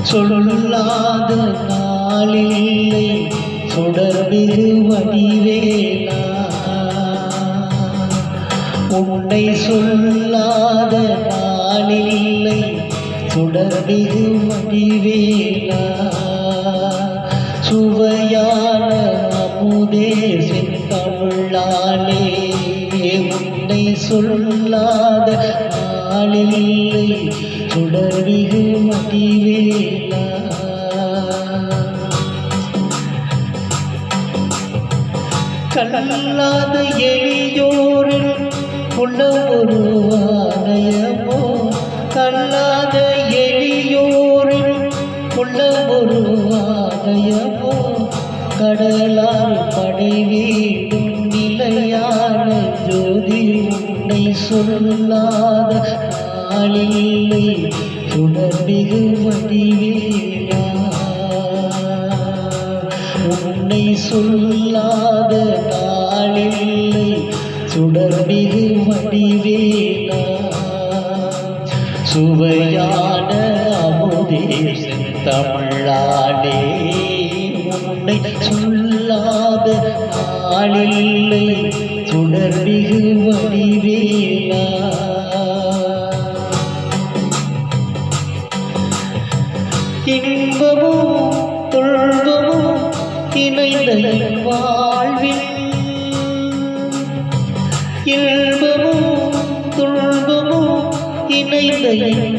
சொல்லாத நாளில்லை சுடர்மிகு வடிவேலா உன்னை சொல்லாத நாளில்லை சுடர்மிகு வடிவேலா சுவையான அமுதே செந்தமிழாலே உன்னை சொல்லாத நாளில்லை சுடர்மிகு வடிவேலா கல்லாத எளியோரில் உள்ள ஒரு ஆலயமோ கல்லாத எளியோரில் உள்ள ஒரு ஆலயமோ கடலால் படைவீடும் நிலையான ஜோதி உன்னை சொல்லாத நாளில்லை சுடர்மிகு வடிவேலா உன்னை சொல்லாத நாளில்லை சுடர்மிகு வடிவேலா சுவையான அமுதே செந்தமிழாலே உன்னை சொல்லாத நாளில்லை சுடர்மிகு வடிவேலா இன்பமும் துன்பமும் இணைந்த வாழ்வில் இன்பமும் துன்பமும் இணைந்த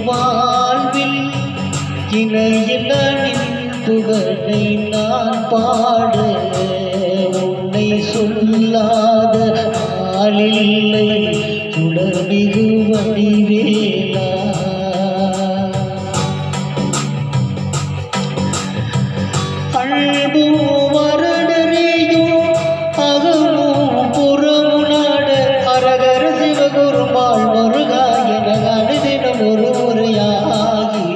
வாழ்வில் இணையினின் புகழை நான் பாட உன்னை சொல்லாத நாளில்லை சுடர்மிகு வடிவேலா அன்போ வருடரேயோ அகமோ புறமுனாட அரகர சிவகுருமாள் முருகாயன அனுதினம் ஒரு முறையாகி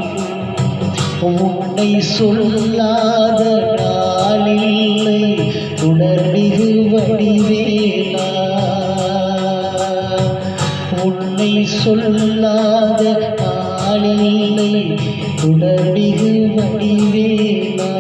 உன்னை சொல்லாத நாளில்லை சுடர்மிகு வடிவேலா உன்னை சொல்லாத நாளில்லை சுடர்மிகு வடிவேலா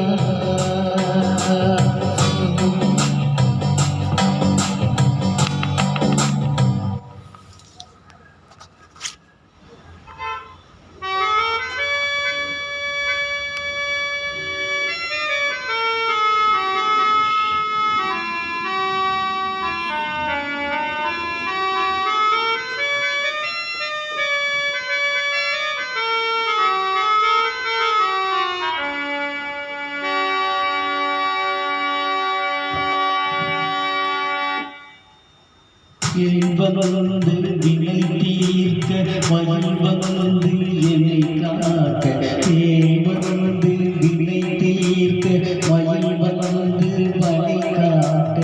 இன்பம் வந்து வினை தீர்க்க மகிழ்வம் வந்து என்னை காக்க தேவம் வந்து வினை தீர்க்க மகிழ்வம் வந்து வழி காட்ட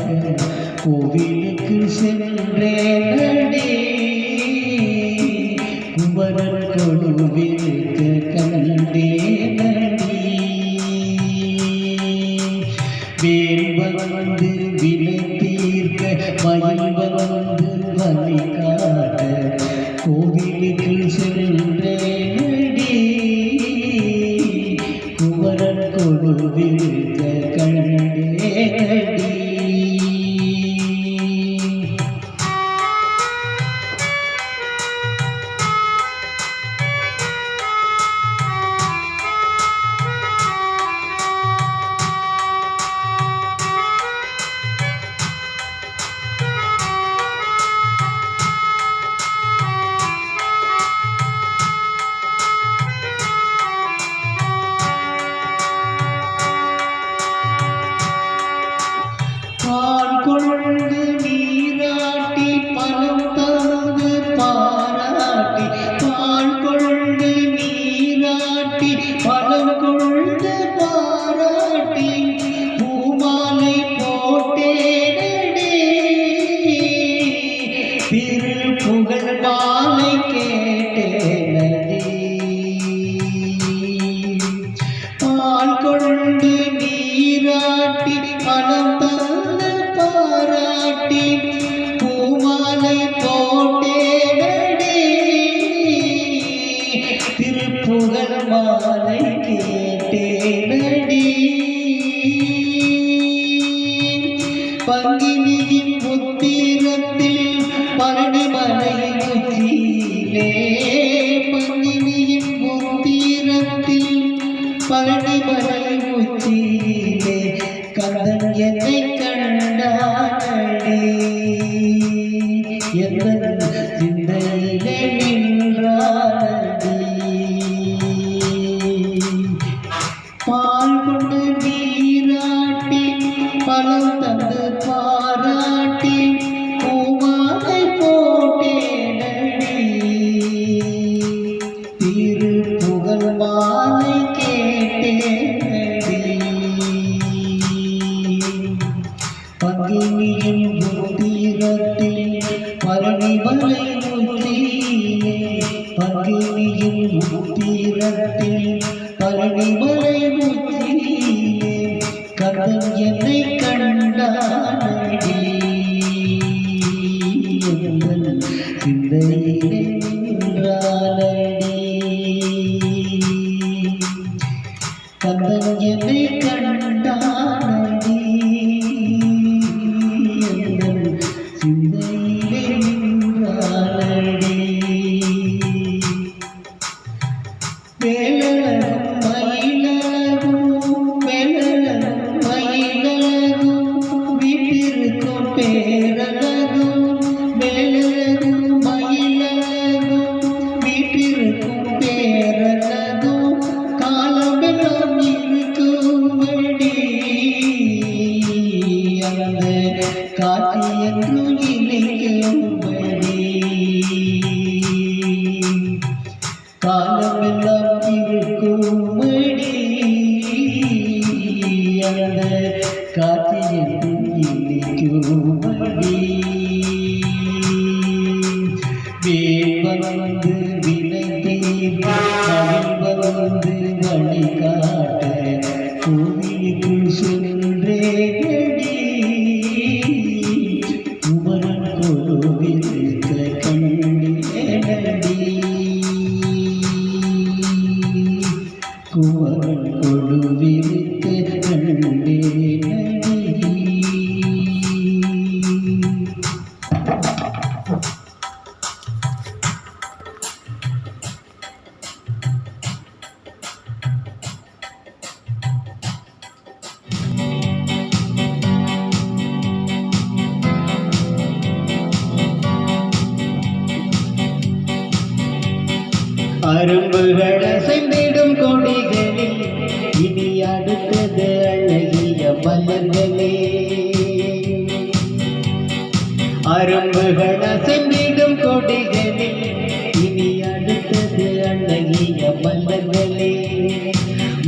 கோவிலுக்கு சென்றேனே குமரன் கொடுவிற்கு கண்டேனடி வேல்வம் வந்து வினை தீர்க்க மகிழ்வம் வந்து வழி காட்ட கோவிலுக்கு சென்றேனடி குமரன் கொடுவிற்க கண்டேனடி கொண்டு நீராட்டி பலம் தந்து பாராட்டி பால் கொண்டு நீராட்டி பலம் கொண்டு பாராட்டி பூமாலை போட்டேனே திரு புகழ் மாலை கேட்டேனடி பால் கொண்டு நீராட்டி பலம் பாராட்டி பூமாலை போட்டேனடி திருப்புகழ் மாலை கேட்டேனடி பழனிமலை உச்சியிலே பங்கினியின் முத்தீரத்தில் பழனிமலை உச்சியிலே கந்தன் என்னை கண்டானடி எந்தன் சிந்தையிலே நின்றானடி பால் கொண்டு நீராட்டி பலம் தந்து பாராட்டி பூமாலை போட்டேனடி திரு புகழ் மாலை கேட்டேனடி பங்கினியின் முத்தீரத்தில் பழனிமலை உச்சியிலே பங்கினியின் முத்தீரத்தில் பழனிமலை உச்சியிலே கந்தன் என்னை கண்டானடி எந்தன் சிந்தையிலே நின்றானடி கந்தன் என்னை கண்டானடி எந்தன் சிந்தையிலே நின்றானடி வேலழகும் மயிலழகும் வேலழகும் மயிலழகும் வீட்டிற்கும் பேரழகும் வேலழகும் மயிலழகும் வீட்டிற்கும் பேரழகும் காலமெல்லாம் இருக்கும்படி அந்த காட்சி என்று இணைக்கும்படி காலமெல்லாம் இருக்கும்படி அந்த காட்சி என்று இணைக்கும்படி வேல் வந்து வினை தீர்த்து வந்து வழிகாட்ட கோவிலுக்குள் சென்றேனடி குமரன் கொலுவிருக்க கண்டேனடி குமரன் கொலுவிருக்க கண்டேனடி. அரும்புகள் அசைந்திடும் கொடிகளில் இனி அடுத்தது அழகிய மலர்களே அரும்புகள் அசைந்திடும் கொடிகளில் இனி அடுத்தது அழகிய மலர்களே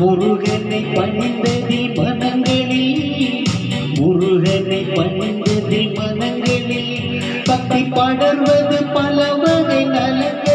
முருகனை பணிந்ததி மனங்களில் முருகனை பணிந்ததி மனங்களில் பக்தி படர்வது பல வகை நலங்கள்